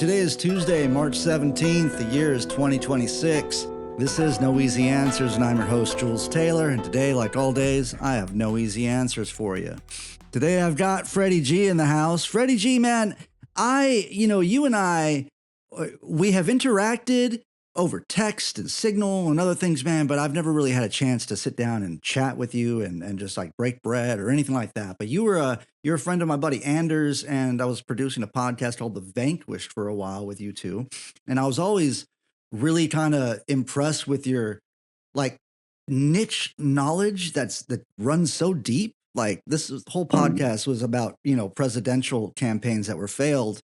Today is Tuesday, March 17th. The year is 2026. This is No Easy Answers, and I'm your host, Jules Taylor. And today, like all days, I have no easy answers for you. Today, I've got Freddy G in the house. Freddy G, man, you and I, we have interacted over text and Signal and other things, man, but I've never really had a chance to sit down and chat with you and just like break bread or anything like that. But you're a friend of my buddy Anders, and I was producing a podcast called The Vanquished for a while with you two. And I was always really kind of impressed with your like niche knowledge that runs so deep. Like this whole podcast was about, presidential campaigns that were failed.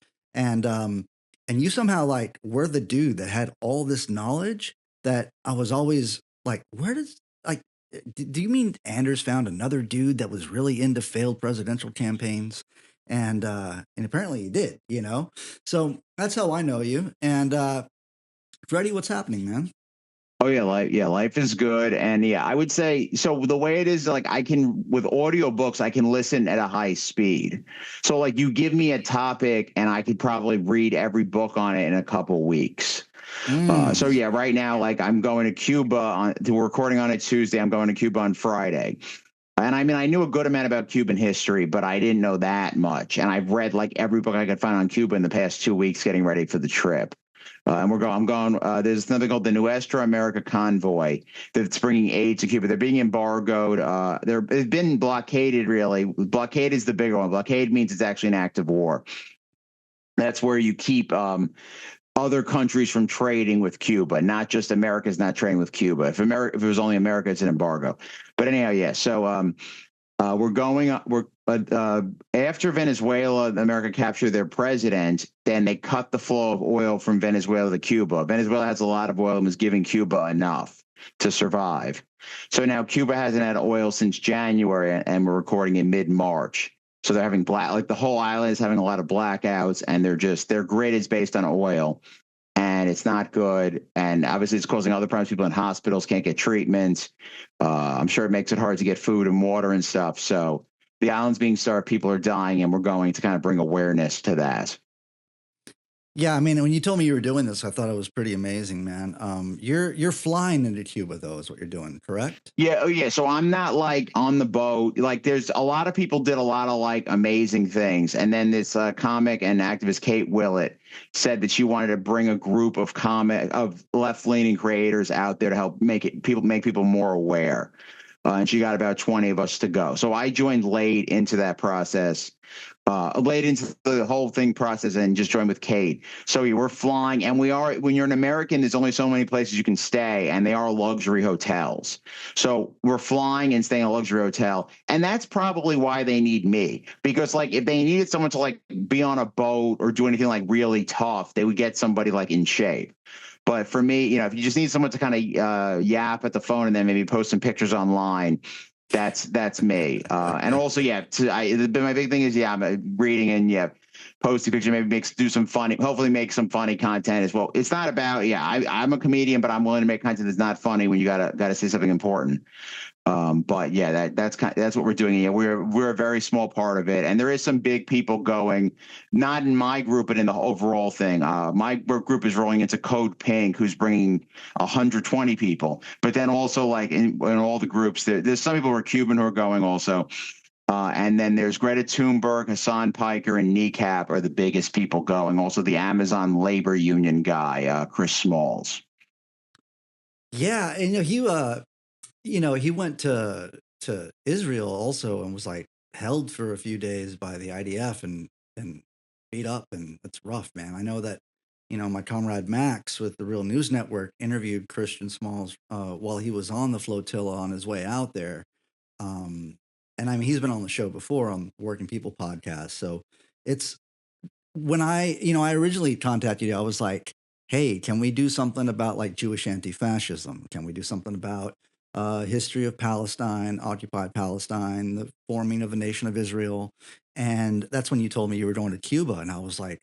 And you somehow like were the dude that had all this knowledge that I was always like, do you mean Anders found another dude that was really into failed presidential campaigns? And apparently he did, So that's how I know you. And Freddie, what's happening, man? Oh yeah, life is good. And yeah, I would say, so the way it is, like with audiobooks, I can listen at a high speed. So like you give me a topic and I could probably read every book on it in a couple weeks. So yeah, right now, like I'm going to Cuba we're recording on it Tuesday. I'm going to Cuba on Friday. And I mean, I knew a good amount about Cuban history, but I didn't know that much. And I've read like every book I could find on Cuba in the past 2 weeks getting ready for the trip. And I'm going, there's something called the Nuestra America Convoy that's bringing aid to Cuba. They're being embargoed. They've been blockaded, really. Blockade is the bigger one. Blockade means it's actually an act of war. That's where you keep other countries from trading with Cuba, not just America's not trading with Cuba. If it was only America, it's an embargo. But anyhow, yeah. So after Venezuela, America captured their president, then they cut the flow of oil from Venezuela to Cuba. Venezuela has a lot of oil and was giving Cuba enough to survive. So now Cuba hasn't had oil since January, and we're recording in mid-March. So they're having the whole island is having a lot of blackouts, and their grid is based on oil, and it's not good. And obviously it's causing other problems. People in hospitals can't get treatment. I'm sure it makes it hard to get food and water and stuff. So the island's being starved, people are dying, and we're going to kind of bring awareness to that. Yeah, I mean, when you told me you were doing this, I thought it was pretty amazing, man. You're flying into Cuba, though, is what you're doing, correct? Yeah, oh yeah. So I'm not like on the boat. Like, there's a lot of people did a lot of like amazing things, and then this comic and activist Kate Willett said that she wanted to bring a group of left-leaning creators out there to help make people more aware. And she got about 20 of us to go. So I joined late into that process, late into the whole thing process, and just joined with Kate. So we're flying, and when you're an American, there's only so many places you can stay, and they are luxury hotels. So we're flying and staying in a luxury hotel, and that's probably why they need me. Because like if they needed someone to like be on a boat or do anything like really tough, they would get somebody like in shape. But for me, if you just need someone to kind of yap at the phone and then maybe post some pictures online, that's me. And also, my big thing is, I'm reading and posting pictures, maybe hopefully make some funny content as well. It's not about, I'm a comedian, but I'm willing to make content that's not funny when you gotta say something important. But yeah, that's what we're doing. Yeah, we're a very small part of it, and there is some big people going, not in my group, but in the overall thing. My group is rolling into Code Pink, who's bringing 120 people. But then also, like in all the groups, there's some people who are Cuban who are going also. And then there's Greta Thunberg, Hassan Piker, and Kneecap are the biggest people going. Also, the Amazon labor union guy, Chris Smalls. Yeah, and he went to Israel also and was like held for a few days by the IDF and beat up, and it's rough, man. I know that, my comrade Max with the Real News Network interviewed Christian Smalls while he was on the flotilla on his way out there. And I mean, he's been on the show before on Working People podcast. So it's when I originally contacted you, I was like, hey, can we do something about like Jewish anti-fascism? Can we do something about history of Palestine, occupied Palestine, the forming of a nation of Israel? And that's when you told me you were going to Cuba. And I was like,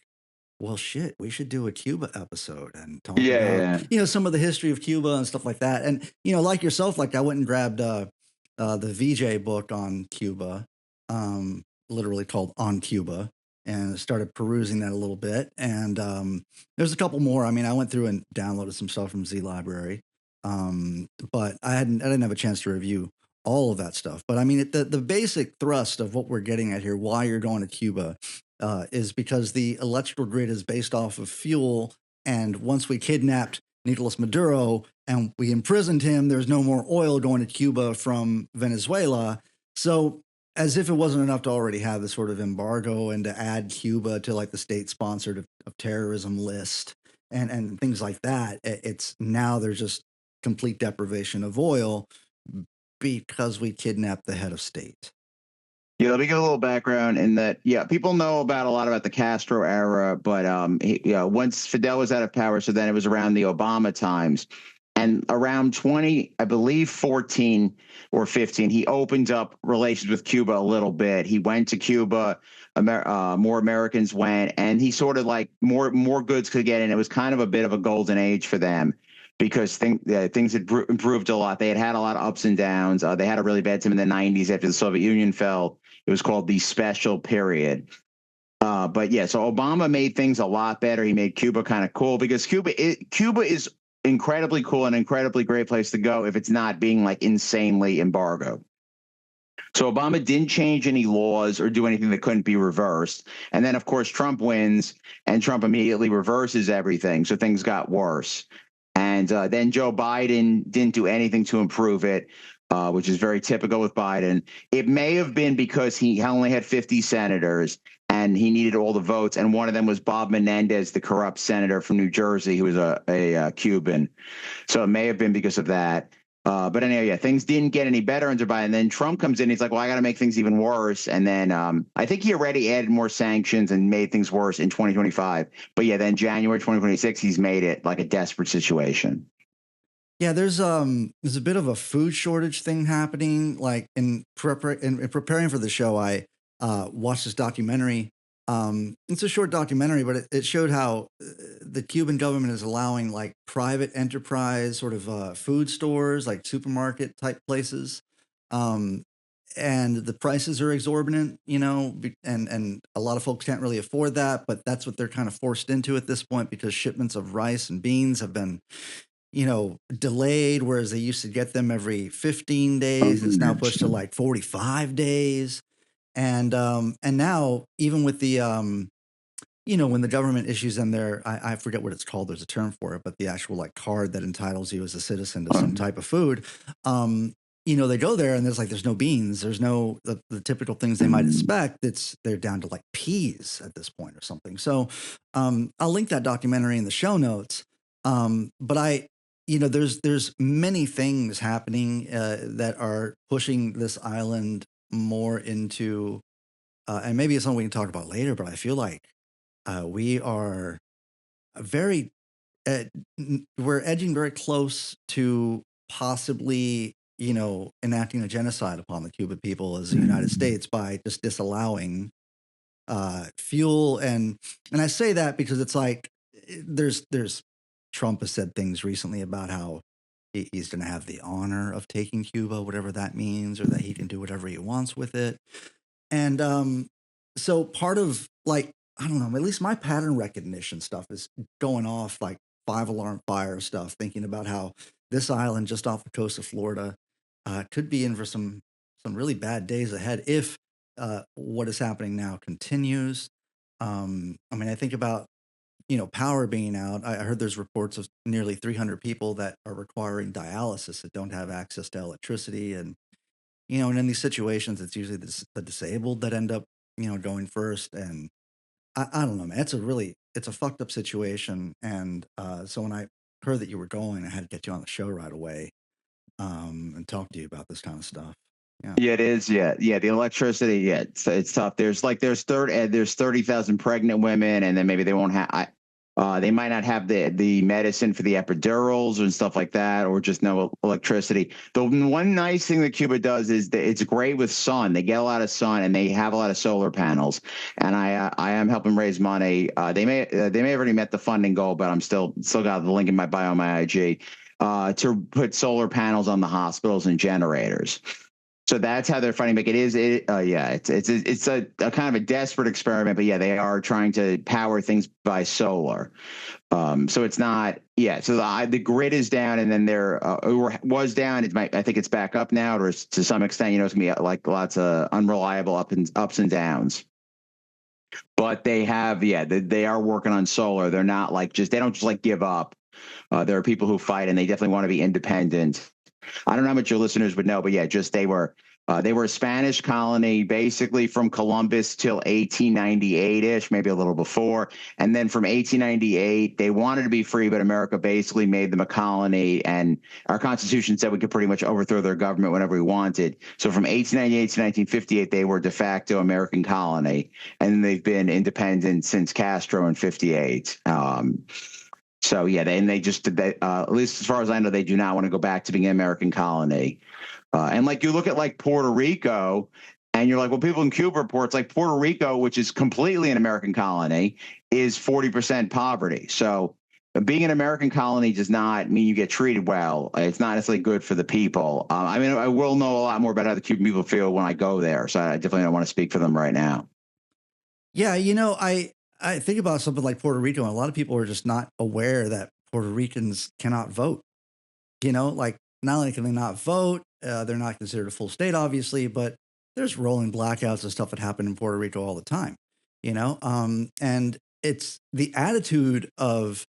well, shit, we should do a Cuba episode and talk about, some of the history of Cuba and stuff like that. And, like yourself, like I went and grabbed the Vijay book on Cuba, literally called On Cuba. and started perusing that a little bit. And there's a couple more. I mean, I went through and downloaded some stuff from Z Library, but I didn't have a chance to review all of that stuff. But I mean, the basic thrust of what we're getting at here, why you're going to Cuba, is because the electrical grid is based off of fuel. And once we kidnapped Nicolas Maduro and we imprisoned him, there's no more oil going to Cuba from Venezuela. So as if it wasn't enough to already have this sort of embargo and to add Cuba to like the state sponsored of terrorism list and things like that, it's now there's just complete deprivation of oil because we kidnapped the head of state. Yeah, let me give a little background in that. Yeah, people know a lot about the Castro era, but once Fidel was out of power, so then it was around the Obama times, and around 14 or 15, he opened up relations with Cuba a little bit. He went to Cuba, more Americans went, and he sort of like more goods could get in. It was kind of a bit of a golden age for them, because things had improved a lot. They had a lot of ups and downs. They had a really bad time in the 90s after the Soviet Union fell. It was called the special period. But yeah, so Obama made things a lot better. He made Cuba kind of cool, because Cuba is incredibly cool and incredibly great place to go if it's not being like insanely embargoed. So Obama didn't change any laws or do anything that couldn't be reversed. And then, of course, Trump wins, and Trump immediately reverses everything. So things got worse. And then Joe Biden didn't do anything to improve it, which is very typical with Biden. It may have been because he only had 50 senators and he needed all the votes. And one of them was Bob Menendez, the corrupt senator from New Jersey, who was a Cuban. So it may have been because of that. But anyway, yeah, things didn't get any better under Biden. And then Trump comes in. He's like, well, I got to make things even worse. And then I think he already added more sanctions and made things worse in 2025. But yeah, then January 2026, he's made it like a desperate situation. Yeah, there's a bit of a food shortage thing happening. Like in preparing for the show, I watched this documentary. It's a short documentary, but it showed how the Cuban government is allowing like private enterprise sort of food stores, like supermarket type places. And the prices are exorbitant, and a lot of folks can't really afford that, but that's what they're kind of forced into at this point, because shipments of rice and beans have been delayed, whereas they used to get them every 15 days. It's now pushed to like 45 days. And now even with the, when the government issues them I forget what it's called, there's a term for it, but the actual like card that entitles you as a citizen to some type of food, they go there and there's no beans. There's no, the typical things they might expect. They're down to like peas at this point or something. So I'll link that documentary in the show notes. But there's many things happening that are pushing this island more into, and maybe it's something we can talk about later, but I feel like we are we're edging very close to possibly, enacting a genocide upon the Cuban people as the United States by just disallowing fuel. And I say that because it's like, there's Trump has said things recently about how he's going to have the honor of taking Cuba, whatever that means, or that he can do whatever he wants with it. And so part of like, I don't know, at least my pattern recognition stuff is going off like 5-alarm fire stuff, thinking about how this island just off the coast of Florida could be in for some really bad days ahead if what is happening now continues. I think about power being out. I heard there's reports of nearly 300 people that are requiring dialysis that don't have access to electricity. And in these situations, it's usually the disabled that end up, going first. And I don't know, man, it's a fucked up situation. And so when I heard that you were going, I had to get you on the show right away and talk to you about this kind of stuff. Yeah, it is. Yeah. The electricity. Yeah, it's tough. There's 30,000 pregnant women, and then maybe they won't have. They might not have the medicine for the epidurals and stuff like that, or just no electricity. The one nice thing that Cuba does is that it's great with sun. They get a lot of sun, and they have a lot of solar panels. And I am helping raise money. They may have already met the funding goal, but I'm still got the link in my bio on my IG to put solar panels on the hospitals and generators. So that's how they're fighting back. It's a kind of a desperate experiment, but yeah, they are trying to power things by solar. So it's not, yeah. So the grid is down, and then it was down. I think it's back up now, or to some extent, it's gonna be like lots of unreliable ups and downs. But they have, yeah, they are working on solar. They're not they don't just like give up. There are people who fight, and they definitely want to be independent. I don't know how much your listeners would know, but yeah, just they were a Spanish colony basically from Columbus till 1898-ish, maybe a little before. And then from 1898, they wanted to be free, but America basically made them a colony. And our Constitution said we could pretty much overthrow their government whenever we wanted. So from 1898 to 1958, they were de facto American colony. And they've been independent since Castro in 58. So yeah, they just at least as far as I know, they do not want to go back to being an American colony. And like you look at like Puerto Rico, and you're like, well, people in Cuba reports like Puerto Rico, which is completely an American colony, is 40% poverty. So being an American colony does not mean you get treated well. It's not necessarily good for the people. I mean, I will know a lot more about how the Cuban people feel when I go there. So I definitely don't want to speak for them right now. Yeah, I think about something like Puerto Rico, and a lot of people are just not aware that Puerto Ricans cannot vote. Like not only can they not vote, they're not considered a full state, obviously, but there's rolling blackouts and stuff that happen in Puerto Rico all the time. And it's the attitude of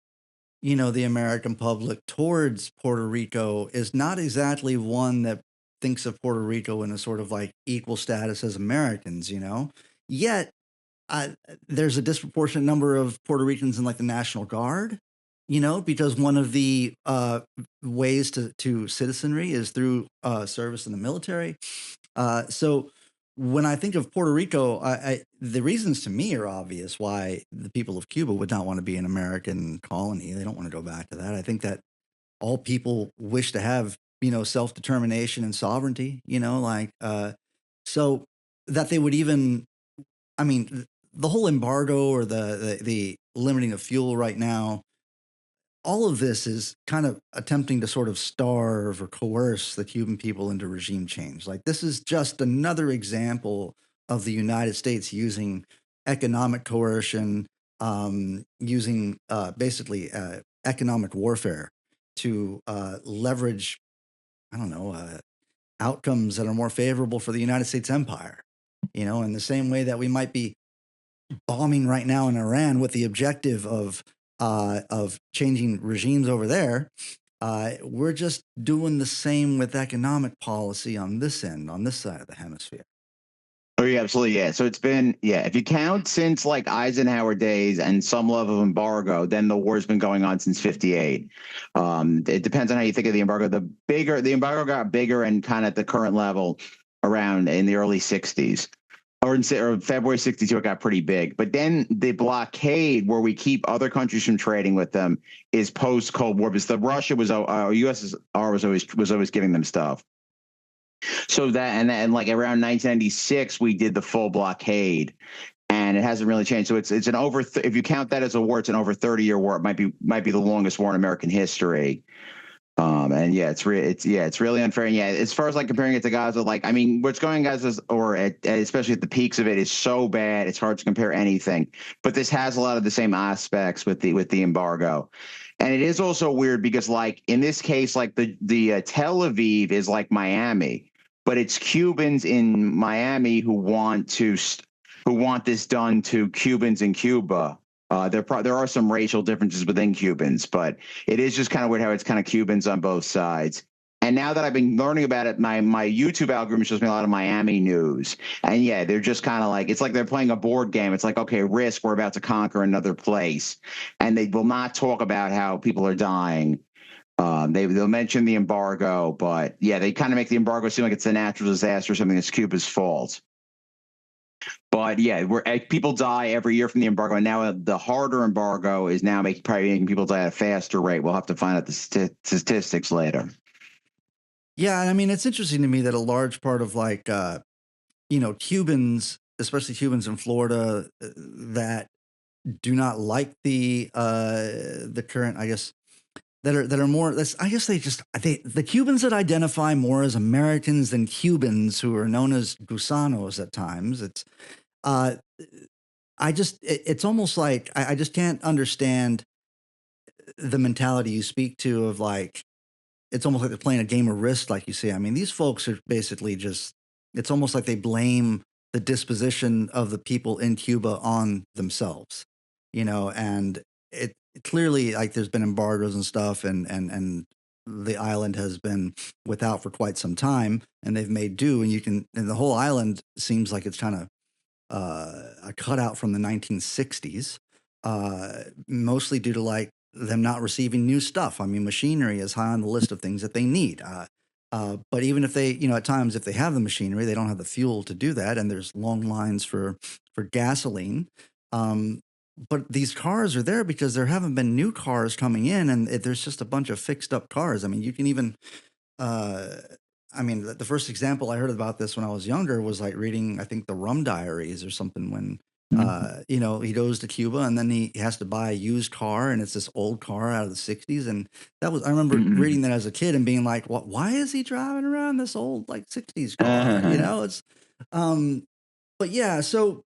the American public towards Puerto Rico is not exactly one that thinks of Puerto Rico in a sort of like equal status as Americans. Yet there's a disproportionate number of Puerto Ricans in like the National Guard, because one of the ways to citizenry is through service in the military. So when I think of Puerto Rico, the reasons to me are obvious why the people of Cuba would not want to be an American colony. They don't want to go back to that. I think that all people wish to have, self-determination and sovereignty, so that they would even, I mean, the whole embargo or the limiting of fuel right now, all of this is kind of attempting to sort of starve or coerce the Cuban people into regime change. Like this is just another example of the United States using economic coercion, using basically economic warfare to leverage, I don't know, outcomes that are more favorable for the United States empire. In the same way that we might be bombing right now in Iran with the objective of changing regimes over there. We're just doing the same with economic policy on this end, on this side of the hemisphere. Oh, yeah, absolutely. Yeah. So it's been, yeah, if you count since like Eisenhower days and some level of embargo, then the war's been going on since 58. It depends on how you think of the embargo. The embargo got bigger and kind of at the current level around in the early 60s. Or February 62, it got pretty big. But then the blockade, where we keep other countries from trading with them, is post Cold War, because the Russia was USSR was always giving them stuff. So that and like around 1996, we did the full blockade, and it hasn't really changed. So it's an if you count that as a war, it's an over 30-year war. It might be the longest war in American history. And yeah, it's really unfair. And yeah, as far as like comparing it to Gaza, like, I mean, what's going on Gaza, especially at the peaks of it, is so bad. It's hard to compare anything, but this has a lot of the same aspects with the embargo. And it is also weird because like in this case, like the Tel Aviv is like Miami, but it's Cubans in Miami who want this done to Cubans in Cuba. There are some racial differences within Cubans, but it is just kind of weird how it's kind of Cubans on both sides. And now that I've been learning about it, my YouTube algorithm shows me a lot of Miami news. And yeah, they're just kind of like, it's like they're playing a board game. It's like, okay, risk, we're about to conquer another place. And they will not talk about how people are dying. They'll mention the embargo, but yeah, they kind of make the embargo seem like it's a natural disaster or something that's Cuba's fault. But yeah, people die every year from the embargo, and now the harder embargo is now probably making people die at a faster rate. We'll have to find out the statistics later. Yeah, I mean, it's interesting to me that a large part of like, Cubans, especially Cubans in Florida, that do not like the current, I guess, that are more. I guess the Cubans that identify more as Americans than Cubans, who are known as gusanos at times. Uh, it's almost like I just can't understand the mentality you speak to of like, it's almost like they're playing a game of Risk, like you say. I mean, these folks are basically just, it's almost like they blame the disposition of the people in Cuba on themselves, and it clearly, like, there's been embargoes and stuff, and the island has been without for quite some time, and they've made do, and the whole island seems like it's kind of a cutout from the 1960s, mostly due to like them not receiving new stuff. I mean, machinery is high on the list of things that they need. But even if they, at times, if they have the machinery, they don't have the fuel to do that, and there's long lines for gasoline. But these cars are there because there haven't been new cars coming in, and there's just a bunch of fixed up cars. I mean, you can even the first example I heard about this when I was younger was like reading, I think, the Rum Diaries or something, when, he goes to Cuba and then he has to buy a used car, and it's this old car out of the 60s. And I remember reading that as a kid and being like, what, why is he driving around this old like 60s car? But yeah, so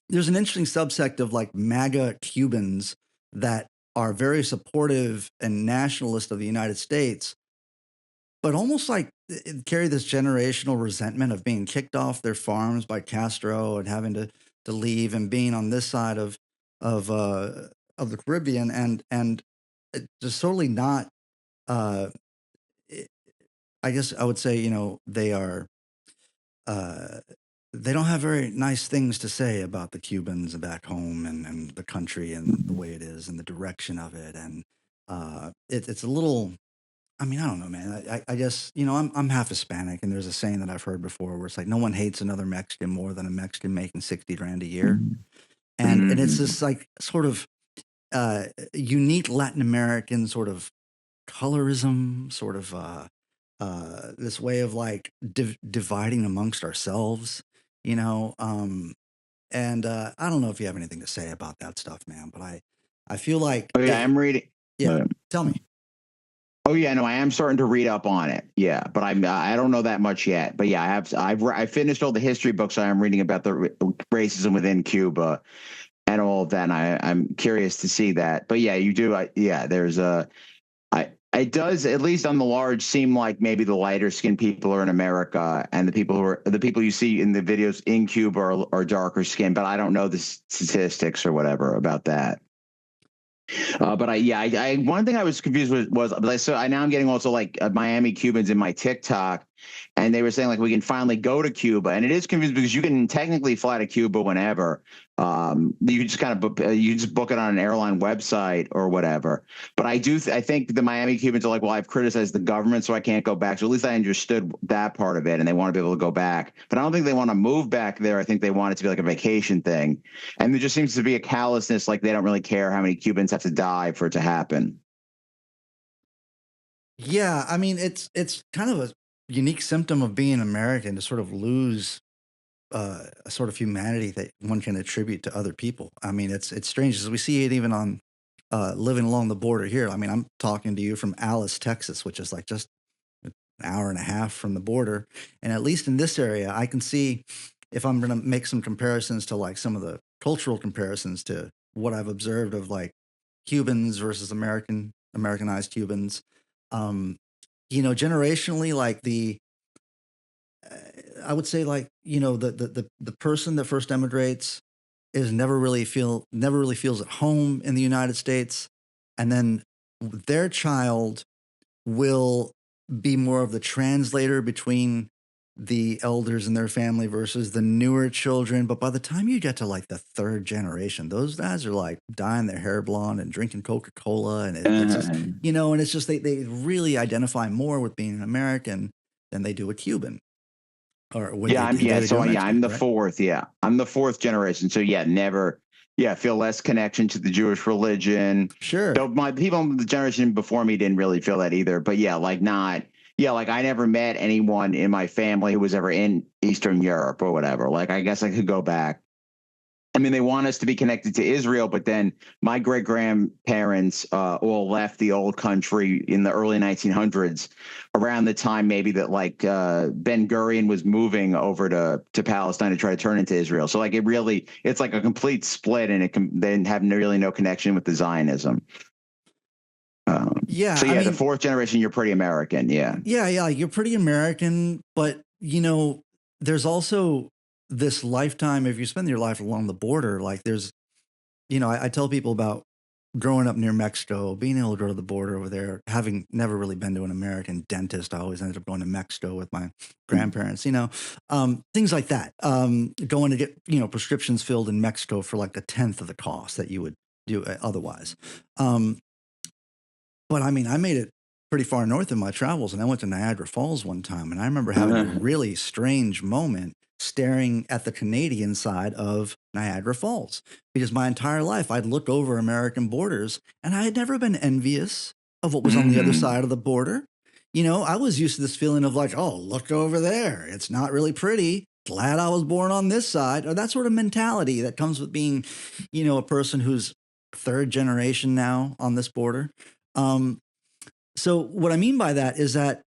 there's an interesting subsect of like MAGA Cubans that are very supportive and nationalist of the United States, but almost like carry this generational resentment of being kicked off their farms by Castro and having to leave and being on this side of the Caribbean, and just totally not. I guess I would say, they are. They don't have very nice things to say about the Cubans back home, and the country and the way it is and the direction of it, and it's a little. I mean, I don't know, man. I guess, I'm half Hispanic, and there's a saying that I've heard before where it's like, no one hates another Mexican more than a Mexican making 60 grand a year. And it's this like sort of unique Latin American sort of colorism, sort of this way of like dividing amongst ourselves, and I don't know if you have anything to say about that stuff, man, but I feel like, Oh yeah, I'm reading. Yeah, tell me. Oh yeah, no, I am starting to read up on it. Yeah, but I don't know that much yet. But yeah, I finished all the history books. I am reading about the racism within Cuba and all of that. And I'm curious to see that. But yeah, you do. There's it does, at least on the large, seem like maybe the lighter skinned people are in America, and the people you see in the videos in Cuba are darker skinned. But I don't know the statistics or whatever about that. But one thing I was confused with was I now I'm getting also like Miami Cubans in my TikTok, and they were saying like we can finally go to Cuba, and it is confusing because you can technically fly to Cuba whenever. You just kind of you just book it on an airline website or whatever. But I think the Miami Cubans are like, well, I've criticized the government, so I can't go back. So at least I understood that part of it, and they want to be able to go back. But I don't think they want to move back there. I think they want it to be like a vacation thing, and there just seems to be a callousness, like they don't really care how many Cubans have to die for it to happen. Yeah, I mean, it's kind of a unique symptom of being American to sort of lose a sort of humanity that one can attribute to other people. I mean, it's strange, as we see it even on living along the border here. I mean, I'm talking to you from Alice, Texas, which is like just an hour and a half from the border, and at least in this area, I can see, if I'm going to make some comparisons to like some of the cultural comparisons to what I've observed of like Cubans versus Americanized Cubans. Generationally, like I would say, like, the person that first emigrates never really feels at home in the United States, and then their child will be more of the translator between the elders in their family versus the newer children. But by the time you get to like the third generation, those guys are like dyeing their hair blonde and drinking Coca-Cola. And it's just, and it's just, they really identify more with being an American than they do a Cuban. Or when I'm the fourth. Yeah, I'm the fourth generation. So yeah, never. Yeah, feel less connection to the Jewish religion. Sure. So my people in the generation before me didn't really feel that either. But yeah, like not. Yeah, like I never met anyone in my family who was ever in Eastern Europe or whatever. Like I guess I could go back. I mean, they want us to be connected to Israel, but then my great grandparents all left the old country in the early 1900s, around the time maybe that like Ben Gurion was moving over to Palestine to try to turn into Israel. So like it's like a complete split, and they have really no connection with the Zionism. Yeah, So I yeah, the mean, fourth generation, you're pretty American, yeah. yeah, you're pretty American, but there's also this lifetime. If you spend your life along the border, like there's, I tell people about growing up near Mexico, being able to go to the border over there, having never really been to an American dentist. I always ended up going to Mexico with my grandparents, things like that. Going to get, prescriptions filled in Mexico for like a tenth of the cost that you would do otherwise. But I mean, I made it pretty far north in my travels, and I went to Niagara Falls one time, and I remember having a really strange moment staring at the Canadian side of Niagara Falls, because my entire life I'd look over American borders and I had never been envious of what was on the other side of the border. I was used to this feeling of like, oh, look over there. It's not really pretty. Glad I was born on this side, or that sort of mentality that comes with being, a person who's third generation now on this border. So what I mean by that is that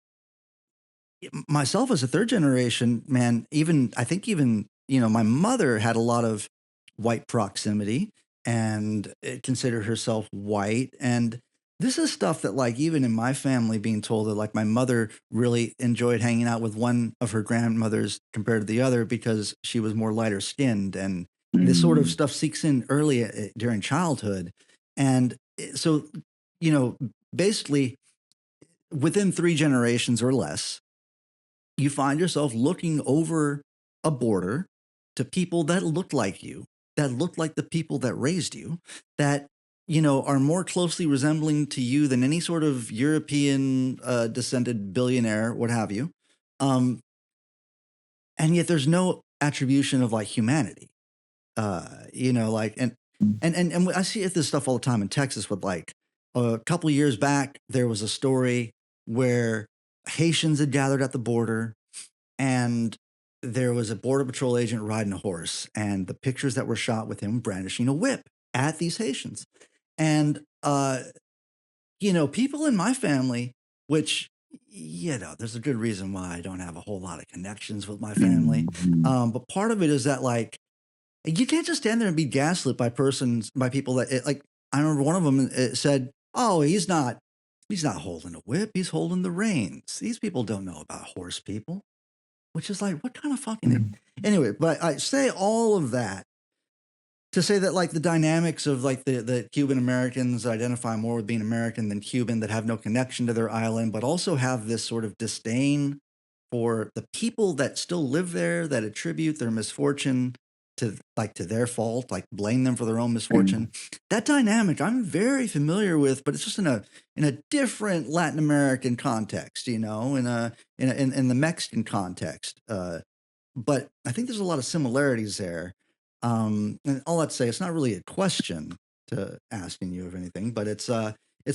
myself as a third generation man, I think my mother had a lot of white proximity and considered herself white. And this is stuff that like, even in my family, being told that like my mother really enjoyed hanging out with one of her grandmothers compared to the other because she was more lighter skinned. And this sort of stuff seeks in early during childhood. And so, basically within 3 generations or less, you find yourself looking over a border to people that look like you, that look like the people that raised you, that, are more closely resembling to you than any sort of European descended billionaire, what have you. And yet there's no attribution of like humanity, like, and I see this stuff all the time in Texas with like a couple of years back, there was a story where Haitians had gathered at the border, and there was a border patrol agent riding a horse, and the pictures that were shot with him brandishing a whip at these Haitians. And, people in my family, which, there's a good reason why I don't have a whole lot of connections with my family. But part of it is that like, you can't just stand there and be gaslit by people that like, I remember one of them said, oh, he's not holding a whip. He's holding the reins. These people don't know about horse people. Which is like, what kind of fucking... Anyway, but I say all of that to say that like the dynamics of like the Cuban Americans identify more with being American than Cuban, that have no connection to their island, but also have this sort of disdain for the people that still live there, that attribute their misfortune to their fault, like blame them for their own misfortune. That dynamic I'm very familiar with, but it's just in a different Latin American context, in the Mexican context. But I think there's a lot of similarities there. And all that to say, it's not really a question to asking you of anything, but it's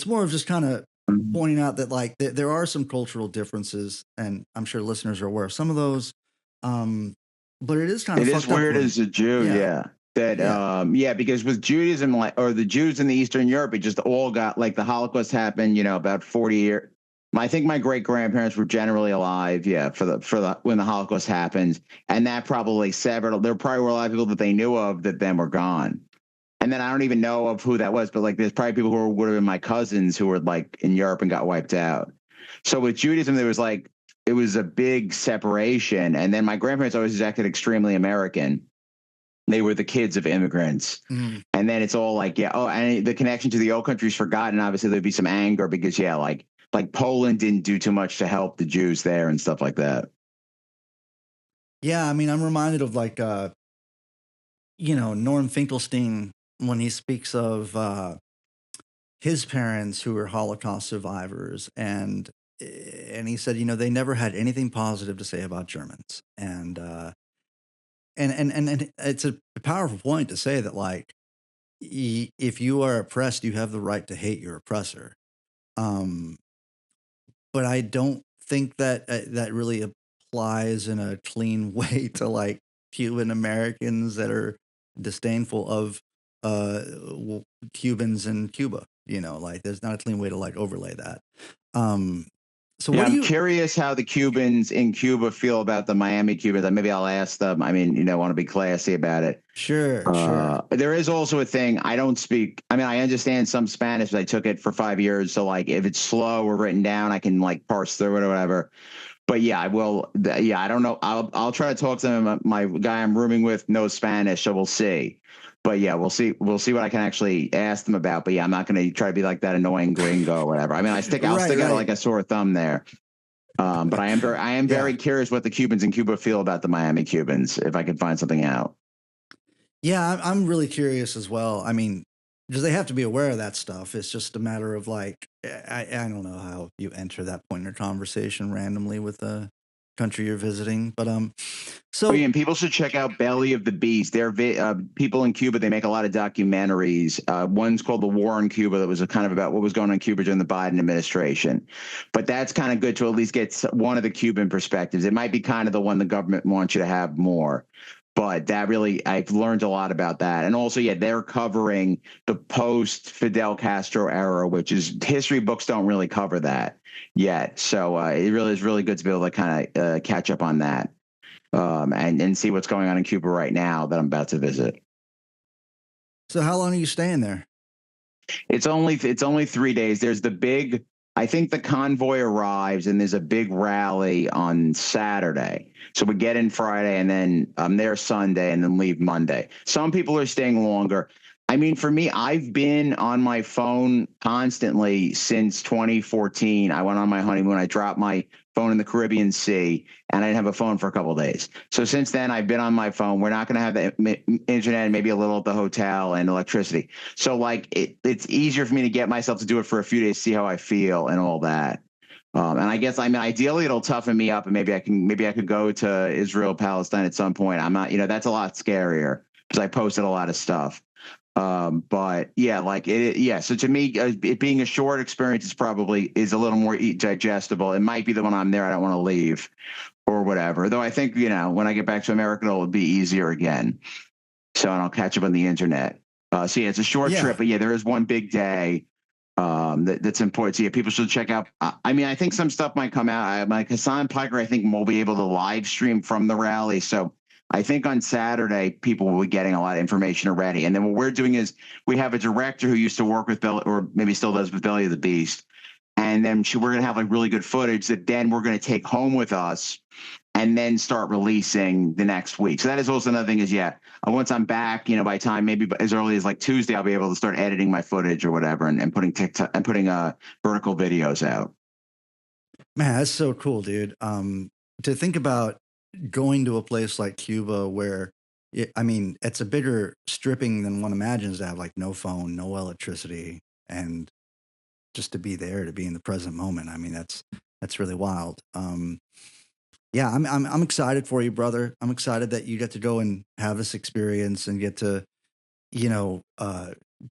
more of just kind of pointing out that like there are some cultural differences, and I'm sure listeners are aware of some of those. But it is kind of fucked up. It is weird as a Jew, that because with Judaism, or the Jews in the Eastern Europe, it just all got like the Holocaust happened, about 40 years. I think my great grandparents were generally alive, for the when the Holocaust happened, and that probably severed. There probably were a lot of people that they knew of that then were gone. And then I don't even know of who that was, but like there's probably people who would have been my cousins who were like in Europe and got wiped out. So with Judaism, there was like, it was a big separation. And then my grandparents always acted extremely American. They were the kids of immigrants. And then it's all like, and the connection to the old country is forgotten. Obviously there'd be some anger because like Poland didn't do too much to help the Jews there and stuff like that. Yeah. I mean, I'm reminded of like, Norm Finkelstein, when he speaks of his parents who were Holocaust survivors, and he said, they never had anything positive to say about Germans. And it's a powerful point to say that like, if you are oppressed, you have the right to hate your oppressor. But I don't think that that really applies in a clean way to like Cuban Americans that are disdainful of Cubans in Cuba. Like there's not a clean way to like overlay that. So Yeah, what do I'm you? curious how the Cubans in Cuba feel about the Miami Cubans. Maybe I'll ask them. I mean, want to be classy about it. Sure. There is also a thing. I don't speak. I mean, I understand some Spanish. I took it for 5 years, so like if it's slow or written down, I can like parse through it or whatever. But yeah, I will. Yeah, I don't know. I'll try to talk to them. My guy I'm rooming with knows Spanish, so we'll see. But yeah, we'll see. We'll see what I can actually ask them about. But yeah, I'm not going to try to be like that annoying gringo or whatever. I mean, I'll stick out like a sore thumb there. But I am very curious what the Cubans in Cuba feel about the Miami Cubans, if I can find something out. Yeah, I'm really curious as well. I mean, because they have to be aware of that stuff. It's just a matter of like, I don't know how you enter that point in a conversation randomly with a country you're visiting, but so and people should check out Belly of the Beast. They're people in Cuba. They make a lot of documentaries. One's called The War in Cuba, that was kind of about what was going on in Cuba during the Biden administration. But that's kind of good to at least get one of the Cuban perspectives. It might be kind of the one the government wants you to have more. But that really, I've learned a lot about that. And also, yeah, they're covering the post-Fidel Castro era, which is history books don't really cover that yet. So it really is really good to be able to kind of catch up on that and see what's going on in Cuba right now that I'm about to visit. So how long are you staying there? It's only 3 days. There's the big, I think the convoy arrives and there's a big rally on Saturday. So we get in Friday and then I'm there Sunday and then leave Monday. Some people are staying longer. I mean, for me, I've been on my phone constantly since 2014. I went on my honeymoon. I dropped my phone in the Caribbean Sea and I didn't have a phone for a couple of days. So since then, I've been on my phone. We're not going to have the internet, maybe a little at the hotel and electricity. So like it's easier for me to get myself to do it for a few days, see how I feel and all that. And I guess, I mean, ideally it'll toughen me up and maybe I could go to Israel, Palestine at some point. I'm not, that's a lot scarier because I posted a lot of stuff. But yeah, like so to me, it being a short experience is a little more digestible. It might be that when I'm there, I don't want to leave or whatever. Though I think, when I get back to America, it'll be easier again. So, and I'll catch up on the internet. So yeah, it's a short trip, but yeah, there is one big day. That's important. So yeah, people should check out. I mean, I think some stuff might come out. Like Hassan Piker, I think will be able to live stream from the rally. So I think on Saturday, people will be getting a lot of information already. And then what we're doing is we have a director who used to work with Belly, or maybe still does with Belly of the Beast. And then we're going to have like really good footage that then we're going to take home with us and then start releasing the next week. So that is also another thing is, once I'm back, by time maybe as early as like Tuesday, I'll be able to start editing my footage or whatever and putting TikTok and putting vertical videos out. Man, that's so cool, dude. To think about going to a place like Cuba where, it's a bigger stripping than one imagines to have like no phone, no electricity, and just to be there, to be in the present moment. I mean, that's really wild. Yeah, I'm excited for you, brother. I'm excited that you get to go and have this experience and get to,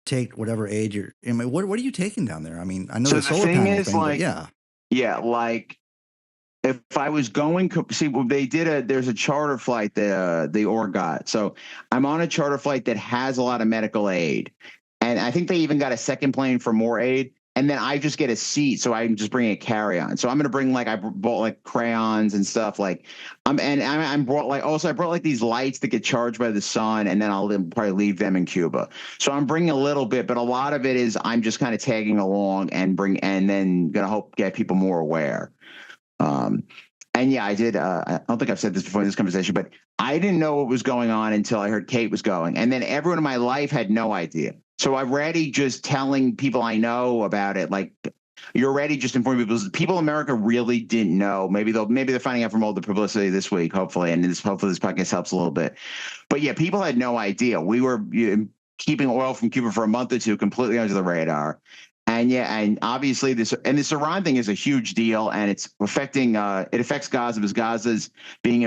take whatever age you're. I mean, what are you taking down there? I mean, I know the solar panel thing, but yeah, like if I was going, see, there's a charter flight that the org got. So I'm on a charter flight that has a lot of medical aid, and I think they even got a second plane for more aid. And then I just get a seat, so I'm just bringing a carry-on. So I'm gonna bring I bought like crayons and stuff. Like I brought like these lights that get charged by the sun, and then I'll probably leave them in Cuba. So I'm bringing a little bit, but a lot of it is I'm just kind of tagging along and then gonna get people more aware. And yeah, I did. I don't think I've said this before in this conversation, but I didn't know what was going on until I heard Kate was going, and then everyone in my life had no idea. So I'm already just telling people I know about it. Like you're already just informing people. People in America really didn't know. Maybe they're finding out from all the publicity this week, hopefully, and hopefully this podcast helps a little bit. But yeah, people had no idea. We were keeping oil from Cuba for a month or two, completely under the radar. And obviously this Iran thing is a huge deal, and it's affecting. It affects Gaza because Gaza's being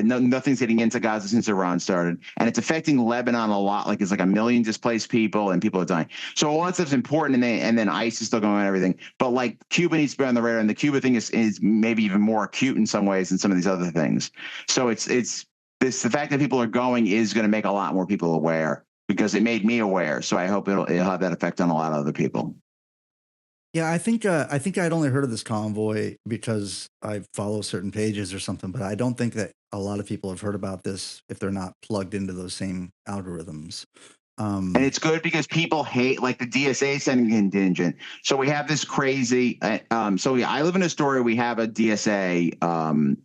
nothing's getting into Gaza since Iran started, and it's affecting Lebanon a lot. Like it's like 1 million displaced people, and people are dying. So all that stuff's important, and then ICE is still going on and everything. But like Cuba needs to be on the radar, and the Cuba thing is maybe even more acute in some ways than some of these other things. So it's the fact that people are going is going to make a lot more people aware, because it made me aware. So I hope it'll have that effect on a lot of other people. Yeah, I think I'd only heard of this convoy because I follow certain pages or something, but I don't think that a lot of people have heard about this if they're not plugged into those same algorithms. And it's good because people hate, like, the DSA sending contingent. So we have this crazy. I live in Astoria. We have a DSA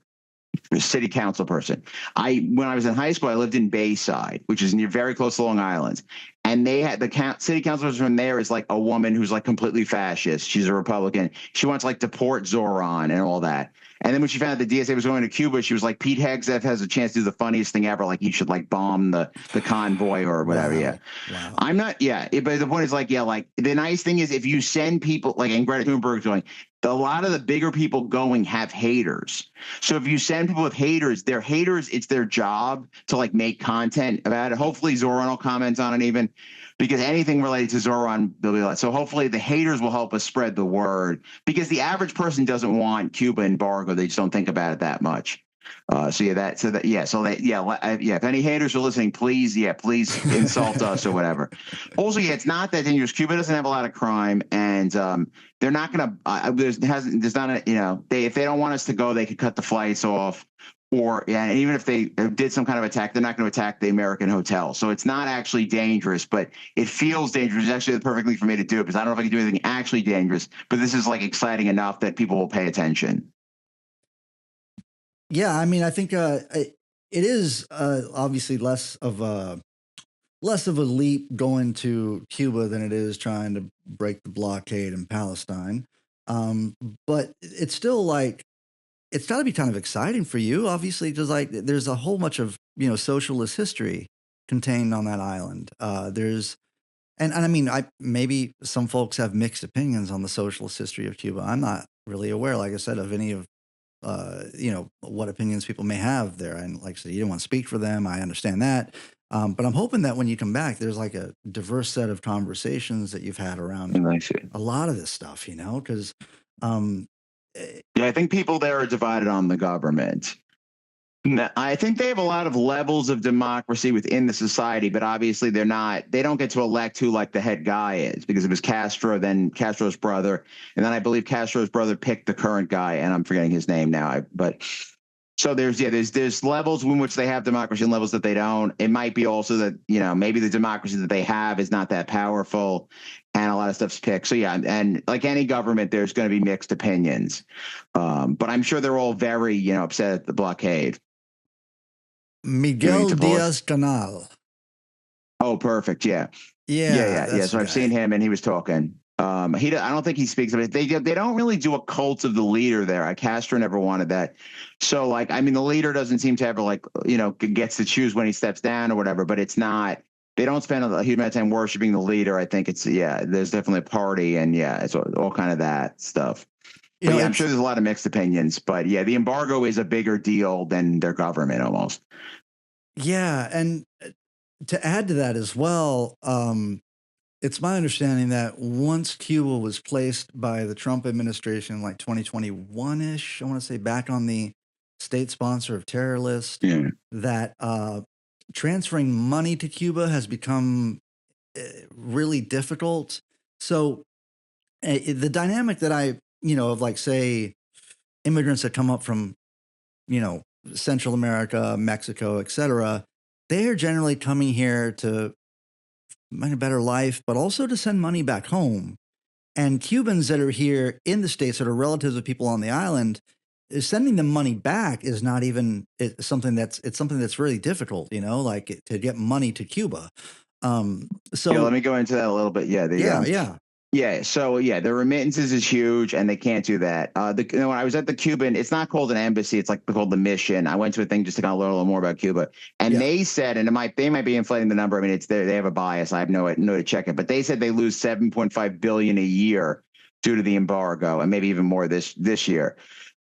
city council person. When I was in high school, I lived in Bayside, which is very close to Long Island. And they had the city council person from there is like a woman who's like completely fascist. She's a Republican. She wants like deport Zoran and all that. And then when she found out the DSA was going to Cuba, she was like, Pete Hegseth has a chance to do the funniest thing ever. Like, he should like bomb the convoy or whatever. Wow. Yeah. Wow. I'm not. Yeah. But the point is, like, yeah, like, the nice thing is if you send people, like, and Greta Thunberg's going, a lot of the bigger people going have haters. So if you send people with haters, they're haters. It's their job to like make content about it. Hopefully Zoran will comment on it, even, because anything related to Zoran, they'll be like, so hopefully the haters will help us spread the word, because the average person doesn't want Cuba embargo. They just don't think about it that much. If any haters are listening, please insult us or whatever. Also, it's not that dangerous. Cuba doesn't have a lot of crime, and they're not going to. There's not a, if they don't want us to go, they could cut the flights off, and even if they did some kind of attack, they're not going to attack the American hotel. So it's not actually dangerous, but it feels dangerous. It's actually the perfect thing for me to do, because I don't know if I can do anything actually dangerous, but this is like exciting enough that people will pay attention. Yeah, I mean, I think it is obviously less of a leap going to Cuba than it is trying to break the blockade in Palestine. But it's still like, it's got to be kind of exciting for you, obviously, because like there's a whole bunch of socialist history contained on that island. And I mean, maybe some folks have mixed opinions on the socialist history of Cuba. I'm not really aware, like I said, of any of what opinions people may have there. And like I said, you don't want to speak for them. I understand that. But I'm hoping that when you come back, there's like a diverse set of conversations that you've had around a lot of this stuff, because I think people there are divided on the government. I think they have a lot of levels of democracy within the society, but obviously they don't get to elect who like the head guy is, because it was Castro, then Castro's brother, and then I believe Castro's brother picked the current guy, and I'm forgetting his name now. So there's levels in which they have democracy and levels that they don't. It might be also that, maybe the democracy that they have is not that powerful, and a lot of stuff's picked. So yeah, and like any government, there's going to be mixed opinions. But I'm sure they're all very, upset at the blockade. Miguel Diaz-Canal. Oh, perfect. Yeah. So I've seen him, and he was talking. I don't think he speaks of it. They don't really do a cult of the leader there. Castro never wanted that. So like, I mean, the leader doesn't seem to ever gets to choose when he steps down or whatever, but it's not, they don't spend a huge amount of time worshiping the leader. I think there's definitely a party, and it's all kind of that stuff. But I'm sure there's a lot of mixed opinions, but the embargo is a bigger deal than their government almost. Yeah. And to add to that as well, it's my understanding that once Cuba was placed by the Trump administration, like 2021-ish, I want to say, back on the state sponsor of terror list, that transferring money to Cuba has become really difficult. So the dynamic that of like, say, immigrants that come up from, Central America, Mexico, et cetera, they are generally coming here to find a better life, but also to send money back home. And Cubans that are here in the States that are relatives of people on the island, sending them money back is not even something that's really difficult, like to get money to Cuba. So let me go into that a little bit. So the remittances is huge, and they can't do that. When I was at the Cuban, it's not called an embassy; it's like called the mission. I went to a thing just to kind of learn a little more about Cuba, and they said, and they might be inflating the number. I mean, it's there; they have a bias. I have no to check it, but they said they lose $7.5 billion a year due to the embargo, and maybe even more this year.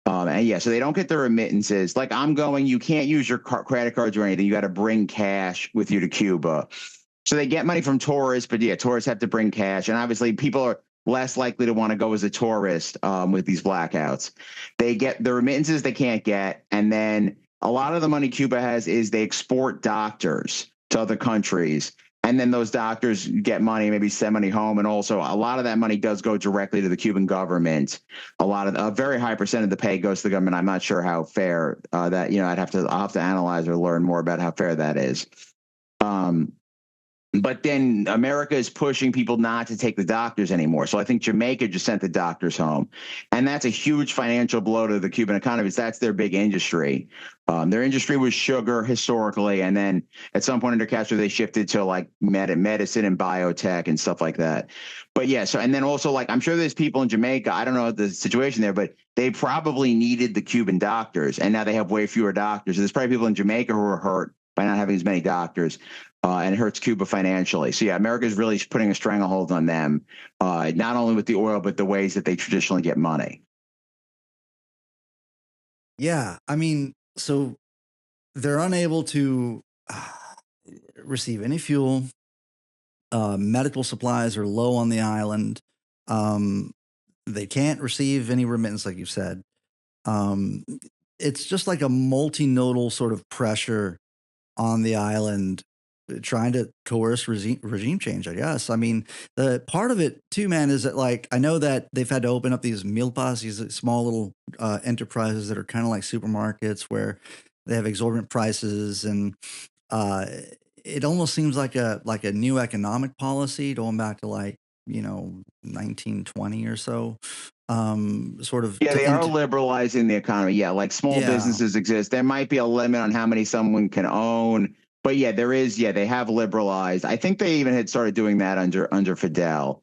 So they don't get the remittances. Like, I'm going, you can't use your credit cards or anything. You got to bring cash with you to Cuba. So they get money from tourists, but tourists have to bring cash. And obviously people are less likely to want to go as a tourist with these blackouts. They get the remittances they can't get. And then a lot of the money Cuba has is they export doctors to other countries. And then those doctors get money, maybe send money home. And also a lot of that money does go directly to the Cuban government. A very high percent of the pay goes to the government. I'm not sure how fair that, I'll have to analyze or learn more about how fair that is. But then America is pushing people not to take the doctors anymore. So I think Jamaica just sent the doctors home. And that's a huge financial blow to the Cuban economy. That's their big industry. Their industry was sugar historically. And then at some point under Castro, they shifted to like medicine and biotech and stuff like that. But yeah, so and then also like I'm sure there's people in Jamaica, I don't know the situation there, but they probably needed the Cuban doctors. And now they have way fewer doctors. So there's probably people in Jamaica who are hurt by not having as many doctors. And it hurts Cuba financially. So yeah, America is really putting a stranglehold on them, not only with the oil, but the ways that they traditionally get money. Yeah, I mean, so they're unable to receive any fuel. Medical supplies are low on the island. They can't receive any remittance, like you said. It's just like a multinodal sort of pressure on the island trying to coerce regime change, I guess. I mean, the part of it too, man, is that like I know that they've had to open up these milpas, these small little enterprises that are kind of like supermarkets where they have exorbitant prices, and it almost seems like a new economic policy going back to like 1920 or so. Sort of. Yeah, they are liberalizing the economy. Yeah, like small businesses exist. There might be a limit on how many someone can own. But yeah, there is. Yeah, they have liberalized. I think they even had started doing that under Fidel.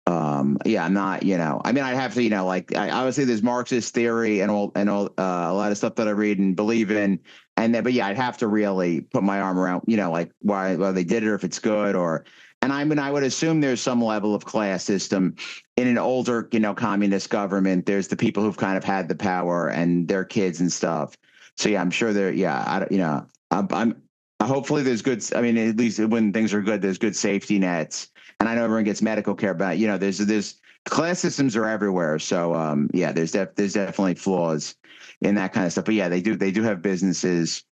Yeah, I'm not. I mean, I have to. Obviously, there's Marxist theory and a lot of stuff that I read and believe in. And then, but yeah, I'd have to really put my arm around. Like why they did it, or if it's good, or. And I would assume there's some level of class system in an older, communist government. There's the people who've kind of had the power and their kids and stuff. So yeah, I'm sure there. Yeah, I'm hopefully there's good. I mean, at least when things are good, there's good safety nets. And I know everyone gets medical care, but there's class systems are everywhere. So yeah, there's definitely flaws in that kind of stuff. But yeah, they do have businesses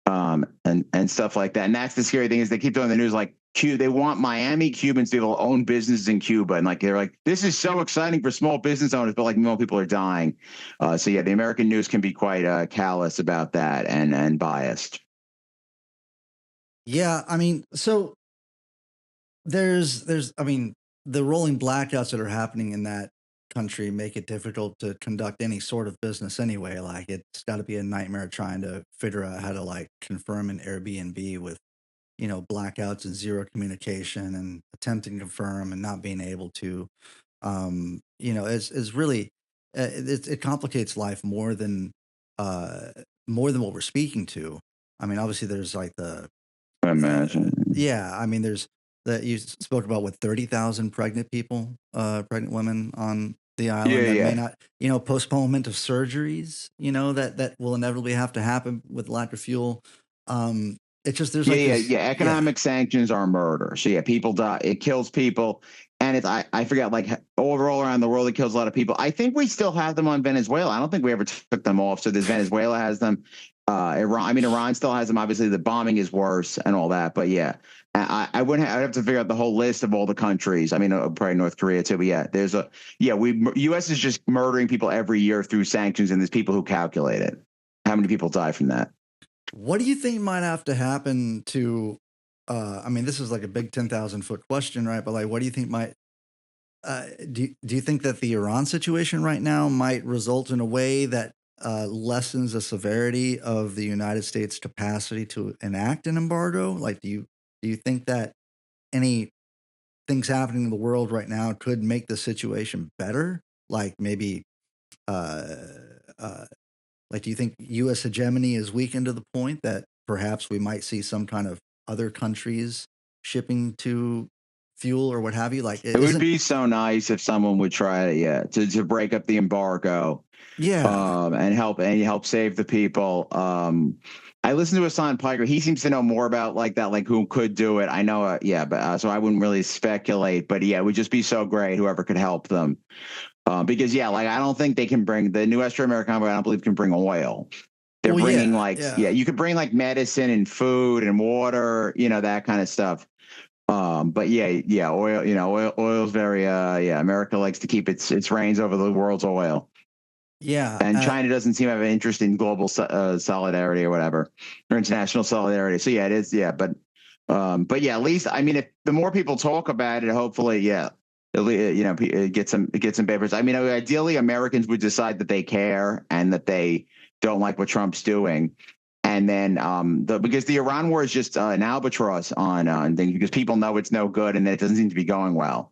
and stuff like that. And that's the scary thing is they keep doing the news like they want Miami Cubans to be able to own businesses in Cuba. And like they're like, this is so exciting for small business owners, but like more people are dying. So yeah, the American news can be quite callous about that and biased. Yeah, I mean, so there's I mean, the rolling blackouts that are happening in that country make it difficult to conduct any sort of business anyway. Like it's got to be a nightmare trying to figure out how to like confirm an Airbnb with blackouts and zero communication and attempting to confirm and not being able to. Is really it complicates life more than what we're speaking to. I mean, obviously there's like the I imagine. yeah, I mean, there's that you spoke about with 30,000 pregnant women on the island that may not, postponement of surgeries, that will inevitably have to happen with lack of fuel. It's just there's economic sanctions are murder. So yeah, people die. It kills people, and it's I forget like overall around the world it kills a lot of people. I think we still have them on Venezuela. I don't think we ever took them off. So there's Venezuela has them. Iran still has them. Obviously, the bombing is worse and all that. But yeah, I'd have to figure out the whole list of all the countries. I mean, probably North Korea too. But yeah, U.S. is just murdering people every year through sanctions, and there's people who calculate it. How many people die from that? What do you think might have to happen to? I mean, this is like a big 10,000-foot question, right? But like, what do you think might? Do you think that the Iran situation right now might result in a way that lessens the severity of the United States' capacity to enact an embargo? Like, do you think that any things happening in the world right now could make the situation better? Like maybe, like, do you think U.S. hegemony is weakened to the point that perhaps we might see some kind of other countries shipping to fuel or what have you? Like, it would be so nice if someone would try to break up the embargo. Yeah. And help save the people. I listened to Hassan Piker. He seems to know more about like that, like who could do it. I know, but so I wouldn't really speculate. But yeah, it would just be so great whoever could help them. Because like I don't think they can bring the Nuestra America Convoy. I don't believe can bring oil. They're Well, bringing yeah. you could bring like medicine and food and water, that kind of stuff. But oil, oil's very, America likes to keep its reins over the world's oil. Yeah. And China doesn't seem to have an interest in global solidarity or whatever, or international solidarity. So yeah, it is. Yeah. But yeah, at least, I mean, if the more people talk about it, hopefully, it gets some papers. I mean, ideally Americans would decide that they care and that they don't like what Trump's doing. And then because the Iran war is just an albatross on things, because people know it's no good and that it doesn't seem to be going well.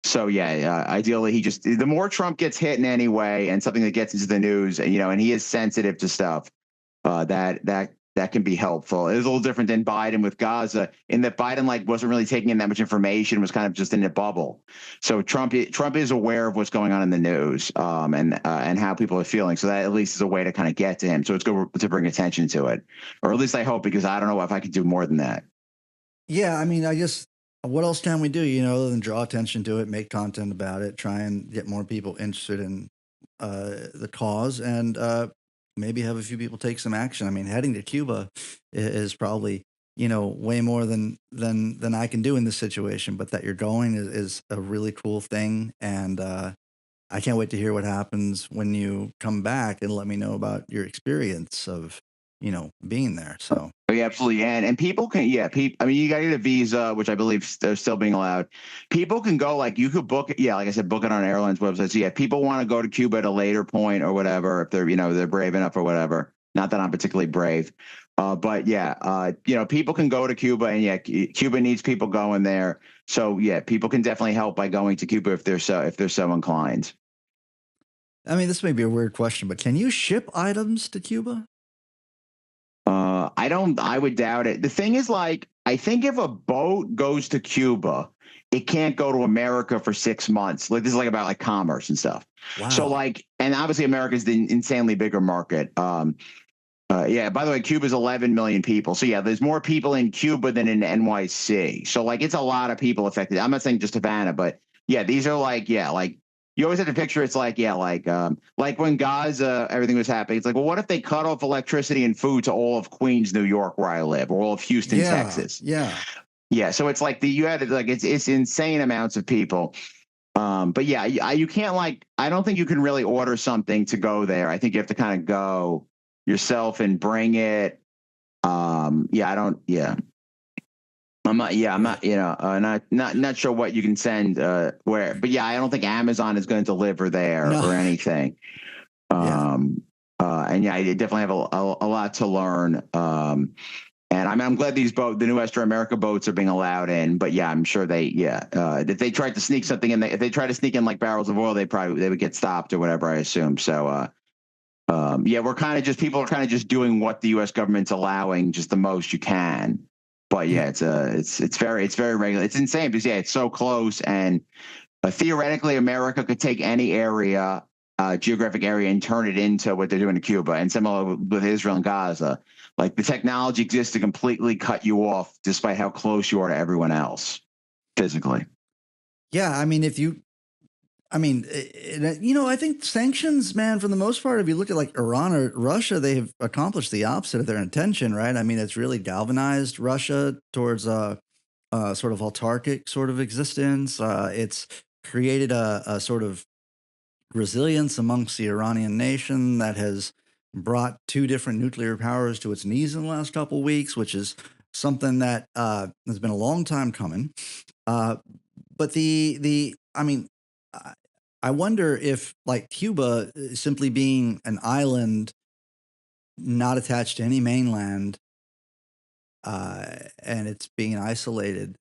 So ideally the more Trump gets hit in any way and something that gets into the news, and he is sensitive to stuff, that can be helpful. It is a little different than Biden with Gaza, in that Biden wasn't really taking in that much information, was kind of just in a bubble. So Trump is aware of what's going on in the news, and how people are feeling. So that at least is a way to kind of get to him. So it's good to bring attention to it, or at least I hope, because I don't know if I could do more than that. Yeah, I mean, what else can we do, other than draw attention to it, make content about it, try and get more people interested in the cause, and maybe have a few people take some action. I mean, heading to Cuba is probably, way more than I can do in this situation, but that you're going is a really cool thing. And I can't wait to hear what happens when you come back and let me know about your experience of, being there. So. Oh, yeah, absolutely. And people can, I mean, you got to get a visa, which I believe they're still being allowed. People can go, you could book it. Yeah, like I said, book it on airlines websites. So yeah, people want to go to Cuba at a later point or whatever, if they're, they're brave enough or whatever. Not that I'm particularly brave. But people can go to Cuba, and Cuba needs people going there. So yeah, people can definitely help by going to Cuba if they're so inclined. I mean, this may be a weird question, but can you ship items to Cuba? I would doubt it. The thing is, I think if a boat goes to Cuba, it can't go to America for 6 months. This is about commerce and stuff. Wow. So and obviously America's the insanely bigger market. By the way, Cuba's 11 million people. So yeah, there's more people in Cuba than in NYC. So it's a lot of people affected. I'm not saying just Havana, but yeah, these are you always have to picture it's like when Gaza, everything was happening. It's well, what if they cut off electricity and food to all of Queens, New York, where I live, or all of Houston, Texas? Yeah. So it's you had it's insane amounts of people. But yeah, you can't I don't think you can really order something to go there. I think you have to kind of go yourself and bring it. I'm not sure what you can send where, but yeah, I don't think Amazon is going to deliver there or anything. And yeah, I definitely have a lot to learn. And I'm glad the Nuestra America boats are being allowed in, but yeah, I'm sure if they tried to sneak something in, if they try to sneak in barrels of oil, they would get stopped or whatever, I assume. So, people are kind of just doing what the U.S. government's allowing, just the most you can. But yeah, it's very regular. It's insane because it's so close, and theoretically, America could take any area, geographic area, and turn it into what they're doing to Cuba. And similar with Israel and Gaza, the technology exists to completely cut you off, despite how close you are to everyone else physically. Yeah, I mean, I think sanctions, man, for the most part, if you look at Iran or Russia, they have accomplished the opposite of their intention, right? I mean, it's really galvanized Russia towards a sort of autarkic sort of existence. It's created a sort of resilience amongst the Iranian nation that has brought two different nuclear powers to its knees in the last couple of weeks, which is something that has been a long time coming. But I wonder if Cuba simply being an island not attached to any mainland, and it's being isolated.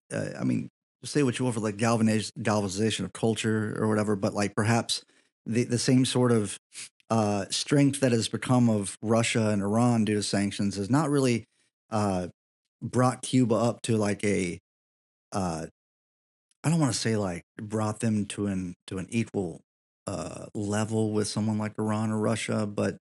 Say what you will for galvanization of culture or whatever, but perhaps the same sort of strength that has become of Russia and Iran due to sanctions has not really brought Cuba up to a I don't want to say brought them to an equal level with someone like Iran or Russia, but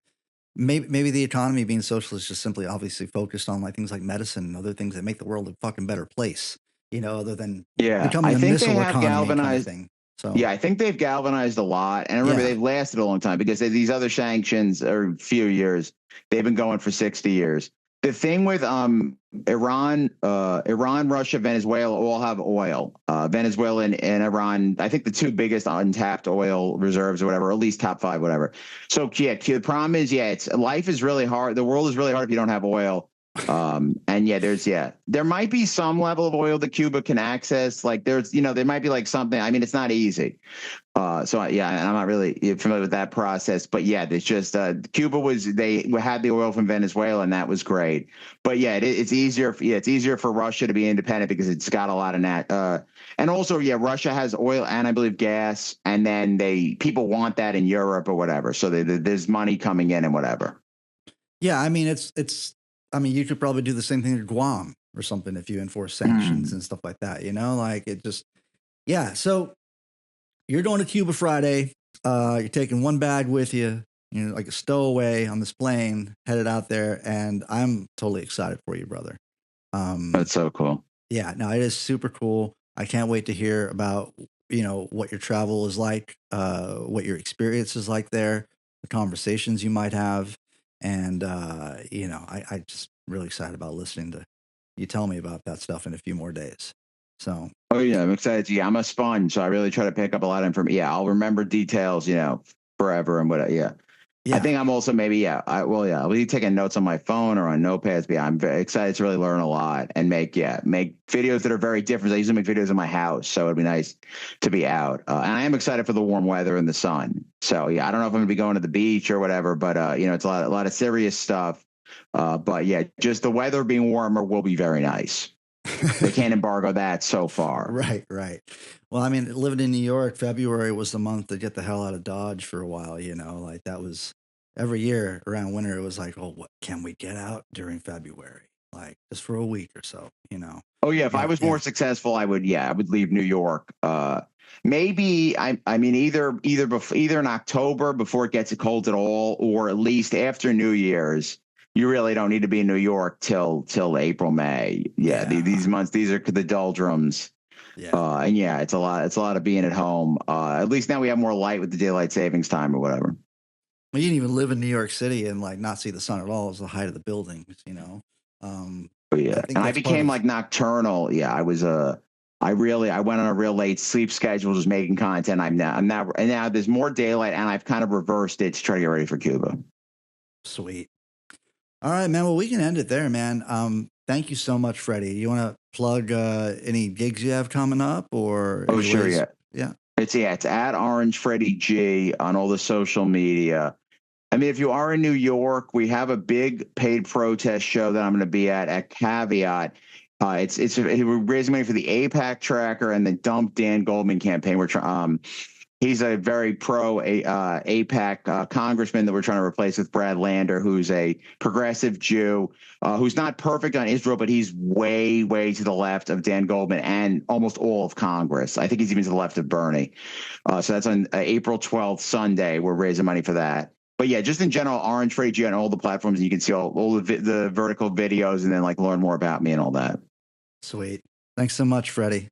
maybe the economy being socialist just simply obviously focused on things like medicine and other things that make the world a fucking better place, other than becoming a missile economy kind of thing. So yeah, I think they've galvanized a lot, and I remember they've lasted a long time because these other sanctions are few years. They've been going for 60 years. The thing with Iran, Russia, Venezuela all have oil. Venezuela and Iran, I think the two biggest untapped oil reserves or whatever, or at least top five, whatever. So yeah, the problem is, life is really hard. The world is really hard if you don't have oil. And there might be some level of oil that Cuba can access. Like there might be like something. I mean, it's not easy. And I'm not really familiar with that process, but yeah, there's just Cuba they had the oil from Venezuela, and that was great. But yeah, it's easier. Yeah, it's easier for Russia to be independent because it's got a lot of and also Russia has oil and I believe gas, and then people want that in Europe or whatever. So there's money coming in and whatever. Yeah, I mean I mean, you could probably do the same thing to Guam or something if you enforce sanctions and stuff like that. Like it just So you're going to Cuba Friday. You're taking one bag with you, like a stowaway on this plane, headed out there, and I'm totally excited for you, brother. That's so cool. Yeah, no, it is super cool. I can't wait to hear about what your travel is like, what your experience is like there, the conversations you might have, and I just really excited about listening to you tell me about that stuff in a few more days. So. Oh yeah, I'm excited. Yeah, I'm a sponge, so I really try to pick up a lot of information. Yeah, I'll remember details, forever and whatever. Yeah. I think I'm also maybe I'll be taking notes on my phone or on notepads. But yeah, I'm very excited to really learn a lot and make videos that are very different. I usually make videos in my house, so it'd be nice to be out. And I am excited for the warm weather and the sun. So yeah, I don't know if I'm gonna be going to the beach or whatever, but it's a lot of serious stuff. But yeah, just the weather being warmer will be very nice. They can't embargo that so far. Right. Well, I mean, living in New York, February was the month to get the hell out of Dodge for a while, like that was every year around winter. It was like, oh, what can we get out during February? Like just for a week or so, Oh yeah. If I was more successful, I would leave New York. Maybe I mean, either in October before it gets cold at all, or at least after New Year's. You really don't need to be in New York till April, May. Yeah. These months, these are the doldrums. Yeah. And it's a lot of being at home. At least now we have more light with the daylight savings time or whatever. Well, you didn't even live in New York City and like not see the sun at all. It was the height of the buildings, I became like nocturnal. Yeah. I went on a real late sleep schedule, just making content. And now there's more daylight, and I've kind of reversed it to try to get ready for Cuba. Sweet. All right, man. Well, we can end it there, man. Thank you so much, Freddie. You want to plug any gigs you have coming up, or? Oh, sure, yeah. It's at Orange Freddy G on all the social media. I mean, if you are in New York, we have a big paid protest show that I'm going to be at Caveat. We're raising money for the AIPAC tracker and the Dump Dan Goldman campaign. He's a very pro AIPAC congressman that we're trying to replace with Brad Lander, who's a progressive Jew, who's not perfect on Israel, but he's way, way to the left of Dan Goldman and almost all of Congress. I think he's even to the left of Bernie. So that's on April 12th, Sunday. We're raising money for that. But yeah, just in general, Orange Freddy G on all the platforms, and you can see all the vertical videos and then like learn more about me and all that. Sweet. Thanks so much, Freddie.